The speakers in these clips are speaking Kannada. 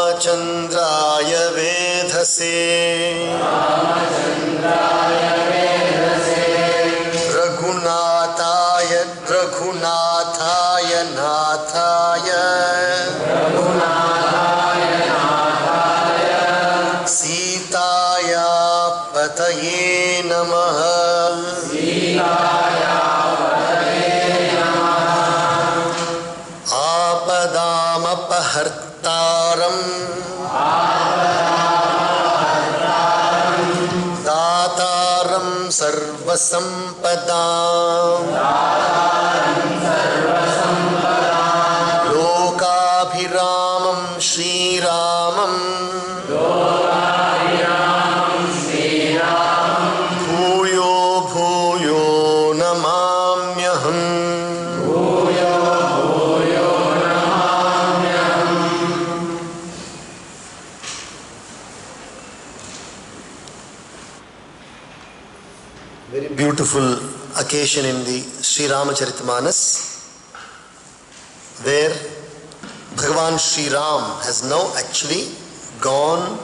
रामचंद्राय वेधसे रघुनाथाय नाथाय सीताया पतये नमः। आपदामपहर्तारं दातारं सर्वसम्पदां लोकाभिरामं श्रीरामं भूयो भूयो नमाम्यहम्। Very beautiful occasion in the Sri Ramacharitamanus, where Bhagavan Sri Ram has now actually gone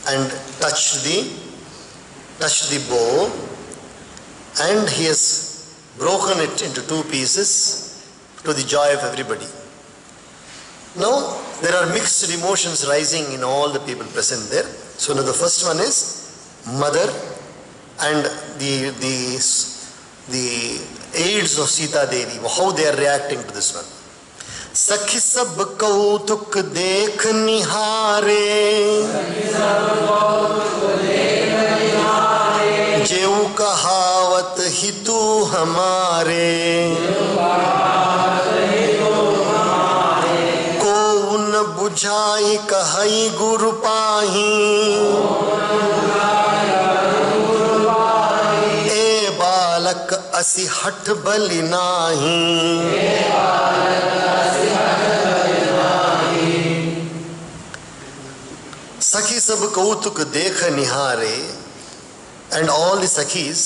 and touched the bow, and he has broken it into two pieces to the joy of everybody. Now there are mixed emotions rising in all the people present there. So now the first one is mother and the aides of Sita Devi, how they are reacting to this one. Sakhi sab kautuk dekh nihare, जेऊ कहावत हितु हमारे, को उन बुझाई कहई गुरु पाही, असि हठ बलि नाही। सखी सब कौतुक देख निहारे, and all the sakhis,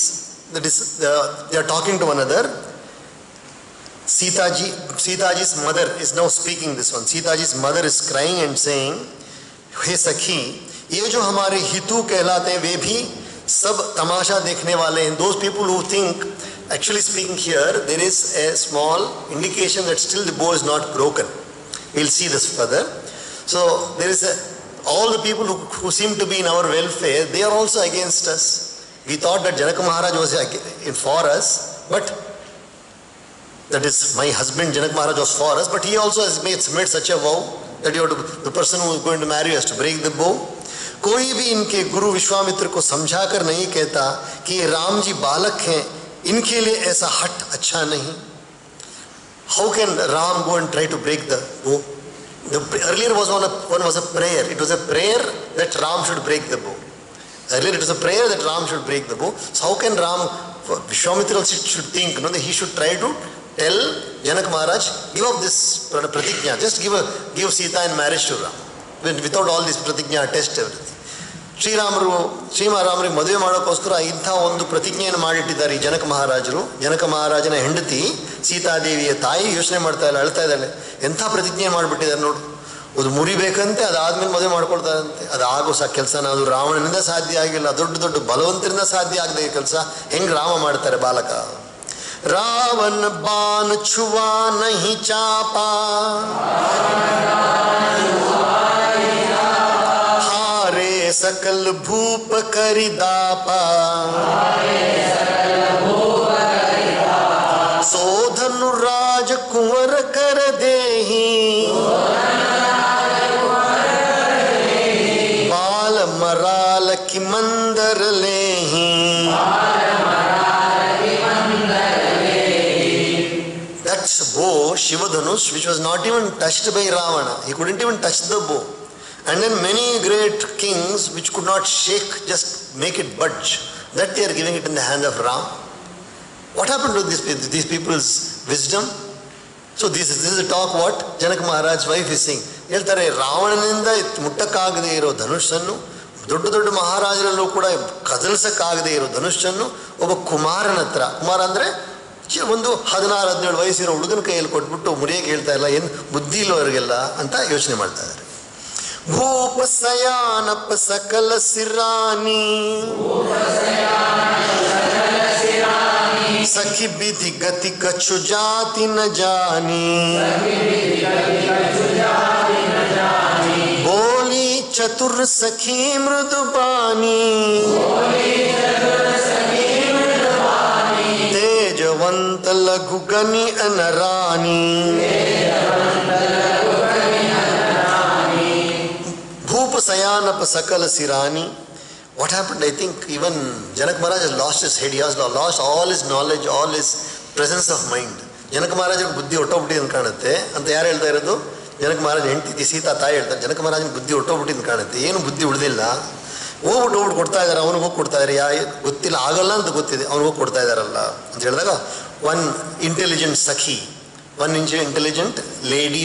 that is they are talking to one another. Sitaji's mother is now speaking this one. Sitaji's mother is crying and saying, हे सखी, ये जो हमारे हितू कहलाते हैं वे भी सब तमाशा देखने वाले हैं. Those people who think, actually speaking here, there is a small indication that still the bow is not broken. We'll see this further. So there is all the people who seem to be in our welfare, they are also against us. We thought that Janaka Maharaj was for us, but that is my husband Janaka Maharaj was for us, but he also has made such a vow that the person who is going to marry has to break the bow. कोई भी इनके गुरु विश्वामित्र को समझाकर नहीं कहता कि ये राम जी बालक हैं, इनके लिए ऐसा हट अच्छा नहीं. How can Ram go and try to break the bow? Earlier one was a prayer. It was a prayer that Ram should break the bow. Earlier it was a prayer that Ram should break the bow. So how can Ram, Vishwamitra also should think, that he should try to tell Janaka Maharaj, give up this pratigna, just give Sita in marriage to Ram. Without all this pratigna, test everything. ಶ್ರೀರಾಮರಿಗೆ ಮದುವೆ ಮಾಡೋಕ್ಕೋಸ್ಕರ ಇಂಥ ಒಂದು ಪ್ರತಿಜ್ಞೆಯನ್ನು ಮಾಡಿಟ್ಟಿದ್ದಾರೆ ಈ ಜನಕ ಮಹಾರಾಜರು. ಜನಕ ಮಹಾರಾಜನ ಹೆಂಡತಿ ಸೀತಾದೇವಿಯ ತಾಯಿ ಯೋಚನೆ ಮಾಡ್ತಾ ಇಲ್ಲ, ಅಳ್ತಾ ಇದ್ದಾಳೆ. ಎಂಥ ಪ್ರತಿಜ್ಞೆ ಮಾಡಿಬಿಟ್ಟಿದ್ದಾರೆ ನೋಡು. ಅದು ಮುರಿಬೇಕಂತೆ, ಅದಾದ್ಮೇಲೆ ಮದುವೆ ಮಾಡ್ಕೊಳ್ತಾರಂತೆ. ಅದು ಆಗೋ ಕೆಲಸನ, ಅದು ರಾವಣನಿಂದ ಸಾಧ್ಯ ಆಗಿಲ್ಲ, ದೊಡ್ಡ ದೊಡ್ಡ ಬಲವಂತರಿಂದ ಸಾಧ್ಯ ಆಗದೆ ಕೆಲಸ. ಹೆಂಗ್ ರಾಮ ಮಾಡ್ತಾರೆ ಬಾಲಕ. ರಾವಣ ಬಾನ್ ಛುವಾ ನಹಿ ಚಾಪಾ, सकल भूप करिदापा, सोधनु राज कुंवर कर देही, बाल मराल की मंदर लेही. That's bow, Shivadhanush, which was not even touched by Ravana. He couldn't even touch the bow. And then many great kings which could not shake, just make it budge, that they are giving it in the hand of Ram. What happened to these people's wisdom? So this is a talk what Janak Maharaj's wife is saying. ಹೇಳ್ತಾರೆ ರಾವಣನಿಂದ ಮುಟ್ಟಕ್ಕಾಗದೇ ಇರೋ ಧನುಷನ್ನು, ದೊಡ್ಡ ದೊಡ್ಡ ಮಹಾರಾಜರಲ್ಲೂ ಕೂಡ ಕದಲಿಸಕ್ಕಾಗದೇ ಇರೋ ಧನುಷನ್ನು ಒಬ್ಬ ಕುಮಾರನ ಹತ್ರ, ಕುಮಾರ ಅಂದರೆ ಒಂದು 16-17 ವಯಸ್ಸಿರೋ ಹುಡುಗನ ಕೈಯಲ್ಲಿ ಕೊಟ್ಬಿಟ್ಟು ಮುರಿಯಕ್ಕೆ ಹೇಳ್ತಾ ಇಲ್ಲ, ಏನು ಬುದ್ಧಿ ಇಲ್ಲವರಿಗೆಲ್ಲ ಅಂತ ಯೋಚನೆ ಮಾಡ್ತಾ ಇದ್ದಾರೆ. ಭೂಪ ಸಯಾನಪ ಸಕಲ ಸಿರಾನಿ सखी विधि गति कछु जाति न जानी, बोली चतुर सखी मृदुबानी, तेजवंत लघु गनि अनरानी. भूप सयानप सकल सिरानी. What happened? I think even Janak Maharaj has lost his head. He has lost all his knowledge, all his presence of mind. Janak Maharaj ಬುದ್ಧಿ ಹೊಟ್ಟೋಗ್ಬಿಟ್ಟಿದೆ ಅಂತ ಕಾಣುತ್ತೆ ಅಂತ ಯಾರು ಹೇಳ್ತಾ ಇರೋದು? ಜನಕ ಮಹಾರಾಜ್ ಹೆಂಡತಿ ಸೀತಾ ತಾಯಿ ಹೇಳ್ತಾರೆ ಜನಕ ಮಹಾರಾಜನ ಬುದ್ಧಿ ಹೊಟ್ಟೋಗ್ಬಿಟ್ಟಿದೆ ಅಂತ ಕಾಣುತ್ತೆ, ಏನು ಬುದ್ಧಿ ಉಳಿದಿಲ್ಲ, ಹೋಗ್ಬಿಟ್ಟು ಕೊಡ್ತಾ ಇದ್ದಾರೆ, ಅವನಿಗೆ ಹೋಗಿ ಕೊಡ್ತಾ ಇದ್ದಾರೆ, ಗೊತ್ತಿಲ್ಲ ಆಗಲ್ಲ ಅಂತ ಗೊತ್ತಿದೆ, ಅವ್ನಿಗೆ ಹೋಗಿ ಕೊಡ್ತಾ ಇದ್ದಾರಲ್ಲ ಅಂತ ಹೇಳಿದಾಗ, one intelligent Sakhi, one intelligent lady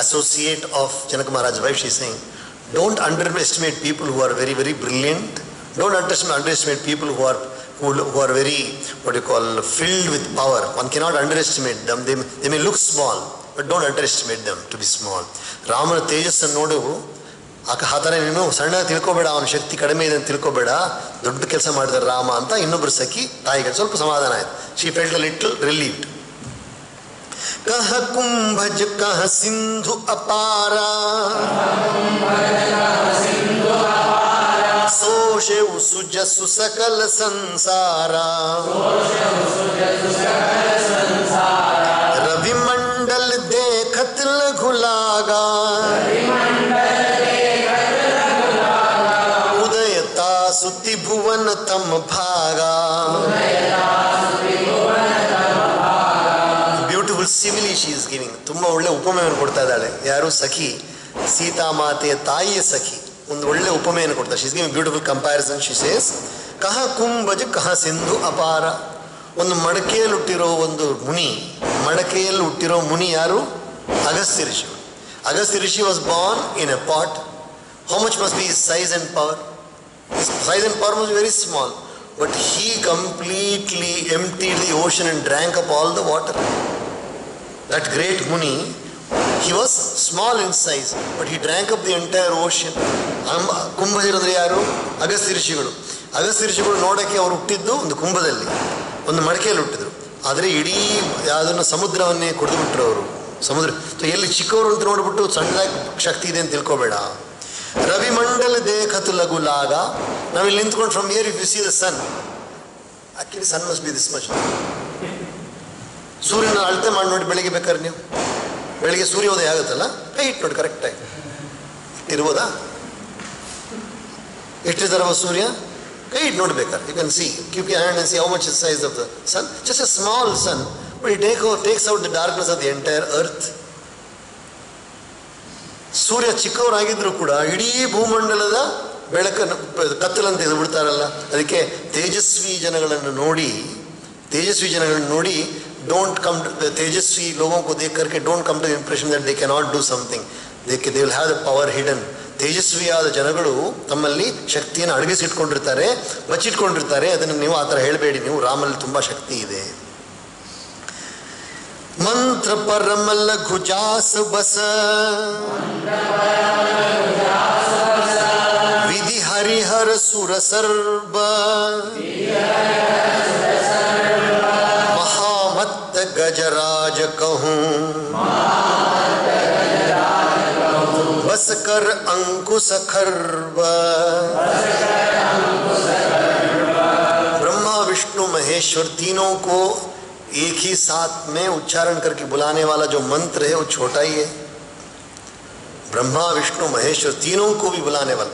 associate of Janaka Maharaj wife, she saying, don't underestimate people who are very, very brilliant. Don't underestimate people who are very, what you call, filled with power. One cannot underestimate them. They may look small, but don't underestimate them to be small. ರಾಮನ ತೇಜಸ್ಸನ್ನು ನೋಡು, ಆ ಥರ ನೀನು ಸಣ್ಣ ತಿಳ್ಕೊಬೇಡ, ಅವನ ಶಕ್ತಿ ಕಡಿಮೆ ಇದೆ ಅಂತ ತಿಳ್ಕೊಬೇಡ, ದೊಡ್ಡ ಕೆಲಸ ಮಾಡಿದಾರೆ ರಾಮ ಅಂತ ಇನ್ನೊಬ್ಬರು ಸಖಿ ತಾಯಿಗೆ ಸ್ವಲ್ಪ ಸಮಾಧಾನ ಆಯ್ತು. She felt a little relieved. कह कुंभज कह सिंधु अपारा, सोषे सुजसु सकल संसारा, रवि मंडल देखत लघु लागा, उदयता सुति भुवन तम भागा. Simile she is giving. ತುಂಬ ಒಳ್ಳೆ ಉಪಮೆಯನ್ನು ಕೊಡ್ತಾ ಇದ್ದಾಳೆ. ಯಾರು? ಸಖಿ, ಸೀತಾಮಾತೆಯ ತಾಯಿಯ ಸಖಿ ಒಂದು ಒಳ್ಳೆ ಉಪಮೆಯನ್ನು ಕೊಡ್ತಾರೆ. She is giving beautiful comparison. She says ಕಹ ಕುಂಭಜ ಕಹ ಸಿಂಧು ಅಪಾರ. ಒಂದು ಮಡಕೆಯಲ್ಲಿ ಹುಟ್ಟಿರೋ ಒಂದು ಮುನಿ, ಮಡಕೆಯಲ್ಲಿ ಹುಟ್ಟಿರೋ ಮುನಿ ಯಾರು? ಅಗಸ್ತ್ಯ ಋಷಿ. Agastya rishi was born in a pot. How much must be his size and power? His size and power was very small, but he completely emptied the ocean and drank up all the water. That great Muni, he was small in size, but he drank up the entire ocean. ಕುಂಭಜರಂದ್ರೆ ಯಾರು? ಅಗಸ್ತ್ಯ ಋಷಿಗಳು. ಅಗಸ್ತ್ಯ ಋಷಿಗಳು ನೋಡೋಕ್ಕೆ ಅವರು ಹುಟ್ಟಿದ್ದು ಒಂದು ಕುಂಭದಲ್ಲಿ, ಒಂದು ಮಡಕೆಯಲ್ಲಿ ಹುಟ್ಟಿದ್ರು. ಆದರೆ ಇಡೀ ಯಾವುದನ್ನು ಸಮುದ್ರವನ್ನೇ ಕುಡಿದುಬಿಟ್ರು ಅವರು. ಸಮುದ್ರ ಎಲ್ಲಿ ಚಿಕ್ಕವರು ಅಂತ ನೋಡ್ಬಿಟ್ಟು ಸಣ್ಣದಾಗಿ ಶಕ್ತಿ ಇದೆ ಅಂತ ತಿಳ್ಕೊಬೇಡ. ರವಿ ಮಂಡಲ ದೇಖತು ಲಘು ಲಾಗ. ನಾವಿಲ್ಲಿ ನಿಂತ್ಕೊಂಡು from here if you see the sun, actually sun must be this much. ಸೂರ್ಯನ ಅಳತೆ ಮಾಡಿ ನೋಡಿ ಬೆಳಿಗ್ಗೆ ಬೇಕಾದ್ರೆ ನೀವು, ಬೆಳಿಗ್ಗೆ ಸೂರ್ಯೋದಯ ಆಗುತ್ತಲ್ಲ, ಕೈ ಇಟ್ಟು ನೋಡಿ ಕರೆಕ್ಟಾಗಿ ಇಟ್ಟಿರ್ಬೋದಾ? ಎಷ್ಟಿದಾರವ ಸೂರ್ಯ? ಕೈ ಇಟ್ಟು ನೋಡ್ಬೇಕಾದ್ರೆ you can see, keep your hand and see how much is size of the sun. Just a small sun, but it takes out the darkness of the entire earth. ಸೂರ್ಯ ಚಿಕ್ಕವರಾಗಿದ್ರು ಕೂಡ ಇಡೀ ಭೂಮಂಡಲದ ಬೆಳಕನ್ನು ಕತ್ತಲಂತ ಇದು ಬಿಡ್ತಾರಲ್ಲ. ಅದಕ್ಕೆ ತೇಜಸ್ವಿ ಜನಗಳನ್ನು ನೋಡಿ don't come to the तेजस्वी लोगों को देख करके don't come to the impression that they cannot do something. They will have the power hidden. ತೇಜಸ್ವಿಯಾದ ಜನಗಳು ತಮ್ಮಲ್ಲಿ ಶಕ್ತಿಯನ್ನು ಅಡಗಿಸಿಟ್ಕೊಂಡಿರ್ತಾರೆ, ಬಚ್ಚಿಟ್ಕೊಂಡಿರ್ತಾರೆ. ಅದನ್ನು ನೀವು ಆ ಥರ ಹೇಳಬೇಡಿ. ನೀವು ರಾಮಲ್ಲಿ ತುಂಬ ಶಕ್ತಿ ಇದೆ. ಮಂತ್ರ ಪರಮ ಲಘು ಜಾಸ ಬಸ, ವಿಧಿ ಹರಿಹರ ಸುರ ಸರ್ವ, ಮಹಾಮತ್ತ ಗಜರಾಜ ಕಹೂಂ, बस कर अंकुश खर्व. ब्रह्मा विष्णु महेश्वर तीनों को एक ही साथ में उच्चारण करके बुलाने वाला जो मंत्र है वो छोटा ही है. ब्रह्मा विष्णु महेश्वर तीनों को भी बुलाने वाला,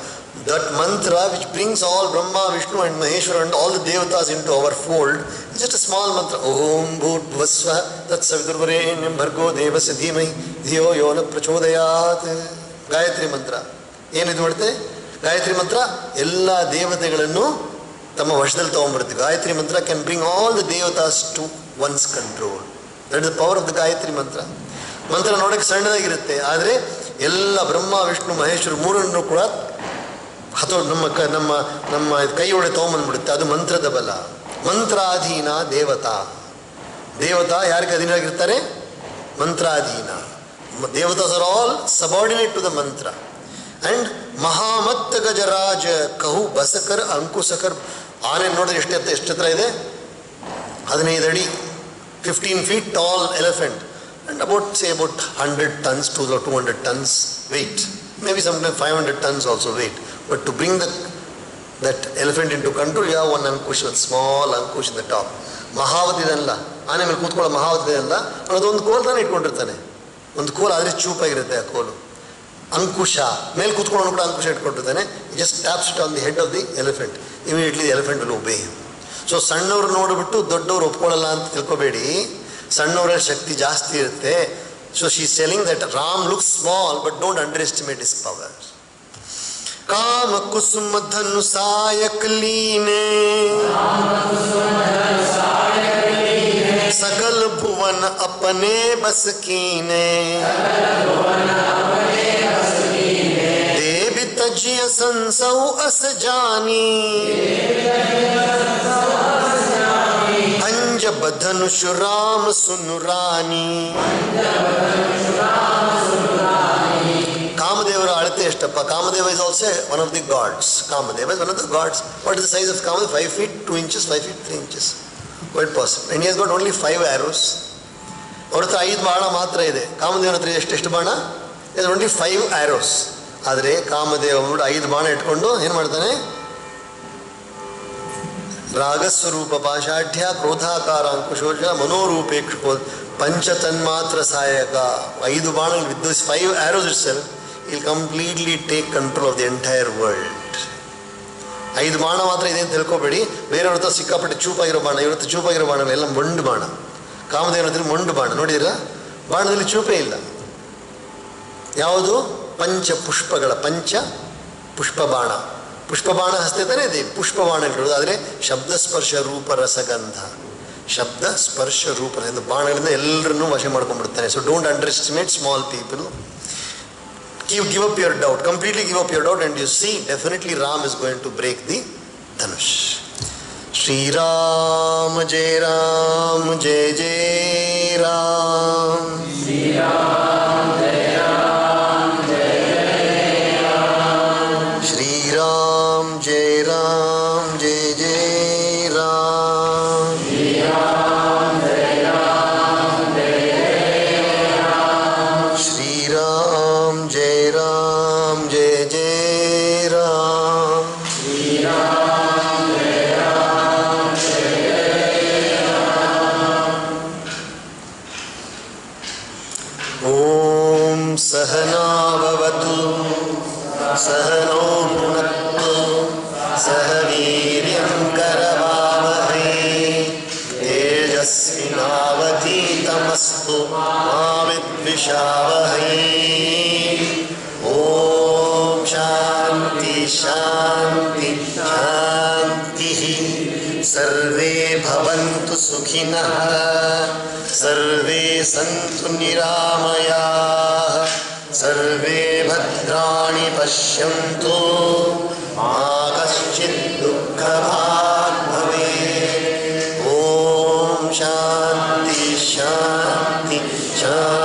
that mantra which brings all Brahma, Vishnu and Maheshwar and all the devatas into our fold is just a small mantra. Om Bhurvasva Tatsaviturvarenyam Bhargo Devasya Dhimahi Dhiyo Yona Prachodayat. Gayatri mantra. ಏನಿದು ಮಾಡುತ್ತೆ? ಗಾಯತ್ರಿ ಮಂತ್ರ ಎಲ್ಲ ದೇವತೆಗಳನ್ನು ತಮ್ಮ ವಶದಲ್ಲಿ ತೊಗೊಂಡ್ಬರುತ್ತೆ. Gayatri mantra can bring all the devatas to one's control. That is the power of the Gayatri mantra. ಮಂತ್ರ ನೋಡೋಕ್ಕೆ ಸಣ್ಣದಾಗಿರುತ್ತೆ, ಆದರೆ ಎಲ್ಲ ಬ್ರಹ್ಮ ವಿಷ್ಣು ಮಹೇಶ್ವರ ಮೂರನ್ನು ಕೂಡ ನಮ್ಮ ಕೈಯೊಳಗೆ ತೊಗೊಂಬಂದ್ಬಿಡುತ್ತೆ. ಅದು ಮಂತ್ರದ ಬಲ. ಮಂತ್ರಾಧೀನ ದೇವತಾ. ದೇವತಾ ಯಾರಿಗೆ ಅಧೀನಾಗಿರ್ತಾರೆ? ಮಂತ್ರಾಧೀನ. Devatas are all subordinate to the mantra. And ಮಹಾಮತ್ತ ಗಜರಾಜ ಕಹು ಬಸಕರ್ ಅಂಕುಶಕರ್. ಆನೆ ನೋಡಿದ್ರೆ ಎಷ್ಟು ಹತ್ರ ಇದೆ? 15 ಅಡಿ, 15 feet tall elephant, and about 100 tons to 200 tons weight, maybe sometimes 500 tons also weight. But to bring that elephant into control, you have one ankush, one small ankush in the top. ಮಹಾವತಿ ಇದಲ್ಲ, ಆನೆ ಮೇಲೆ ಕೂತ್ಕೊಳ್ಳೋ ಮಹಾವತಿ ಇದಲ್ಲ, ಅದೊಂದು ಕೋಲ್ ತಾನೇ ಇಟ್ಕೊಂಡಿರ್ತಾನೆ. ಒಂದು ಕೋಲ್ ಆದರೆ ಚೂಪಾಗಿರುತ್ತೆ ಆ ಕೋಲು. ಅಂಕುಶ ಮೇಲೆ ಕೂತ್ಕೊಳ್ಳೋನು ಕೂಡ ಅಂಕುಶ ಇಟ್ಕೊಂಡಿರ್ತಾನೆ. Just taps it on the head of the elephant. Immediately the elephant will obey. So ಸಣ್ಣವ್ರು ನೋಡಿಬಿಟ್ಟು ದೊಡ್ಡವ್ರು ಒಪ್ಕೊಳ್ಳಲ್ಲ ಅಂತ ತಿಳ್ಕೊಬೇಡಿ. ಸಣ್ಣವರ ಶಕ್ತಿ ಜಾಸ್ತಿ ಇರುತ್ತೆ. So she is telling that Ram looks small but don't under estimate his power. ಕಾಮ ಕುಸುಮ ಧನು ಸಾಯಕ ಲೀನೆ सकल भुवन अपने बस कीने देव तजिय संसौ अस जानी अंज बधनुष राम सुनुरानी. ಕಾಮದೇವರ ಅಳತೆ ಎಷ್ಟಪ್ಪ? Kamadeva is also one of the gods. Kamadeva is one of the gods. What is the size of Kamadeva? 5 feet 2 inches, 5 feet 3 inches. Quite possible. And he has got only 5 arrows. ಅವ್ರ ಹತ್ರ 5 ಬಾಣ ಮಾತ್ರ ಇದೆ. ಕಾಮದೇವನ ಹತ್ರ ಎಷ್ಟು ಬಾಣ? Is only 5 arrows. ಆದರೆ ಕಾಮದೇವ 5 ಬಾಣ ಇಟ್ಕೊಂಡು ಏನು ಮಾಡ್ತಾನೆ? ರಾಗಸ್ವರೂಪ ಪಾಷಾಢ್ಯ ಕ್ರೋಧಾಕಾರ ಅಂಕುಶೋಜ ಮನೋರೂಪೇಕ್ಷೋ ಪಂಚತನ್ಮಾತ್ರ ಸಹಾಯಕ. 5 ಬಾಣಗಳು with this 5 arrows itself will completely take control of the entire world. 5 ಬಾಣ ಮಾತ್ರ ಇದೆ ಅಂತ ತಿಳ್ಕೊಬೇಡಿ. ಬೇರೆಯವ್ರ ಹತ್ರ ಸಿಕ್ಕಾಪಟ್ಟೆ ಚೂಪಾಗಿರೋ ಬಾಣ, ಇವ್ರ ಹತ್ರ ಚೂಪಾಗಿರೋ ಬಾಣ ಎಲ್ಲ ಮೊಂಡು ಬಾಣ. ಕಾಮದೇವನ ಹತ್ರ ಮೊಂಡು ಬಾಣ. ನೋಡಿದಿರಾ? ಬಾಣದಲ್ಲಿ ಚೂಪೇ ಇಲ್ಲ. ಯಾವುದು? ಪಂಚ ಪುಷ್ಪಗಳ ಪಂಚ ಪುಷ್ಪ ಬಾಣ. ಪುಷ್ಪಬಾಣ ಹಸ್ತೆ ತಾನೇ ಇದೆ ಪುಷ್ಪಬಾಣಗಳು. ಆದರೆ ಶಬ್ದ ಸ್ಪರ್ಶ ರೂಪ ರಸಗಂಧ, ಶಬ್ದ ಸ್ಪರ್ಶ ರೂಪ ಬಾಣಗಳಿಂದ ಎಲ್ಲರನ್ನೂ ವಶ ಮಾಡ್ಕೊಂಡ್ಬಿಡ್ತಾನೆ. So don't underestimate small people. Give up your doubt, completely give up your doubt, and you see definitely Ram is going to break the Dhanush. Shri Ram Jai Ram Jai Jai Ram. Shri Ram Jai Ram Jai Jai Ram. Shri Ram Jai Ram Jai Jai Ram. Shri Ram Jai Ram Jai Jai Ram. Shri Ram Jai Ram Jai Jai Ram. Shri Ram Jai Ram Jai Jai Ram. Om Sahana Bhavatu Sahano Bhunaktu Sah Veeryam Karavavahe Tejasvinavadhitamastu Ma Vidvishavahe. Om Shanti Shanti Shanti. Sarve bhavantu sukhinah sarve santu niramayah sarve bhadrani pashyantu ma kaschid dukkha bhag bhavet. Om Shanti Shanti Shanti.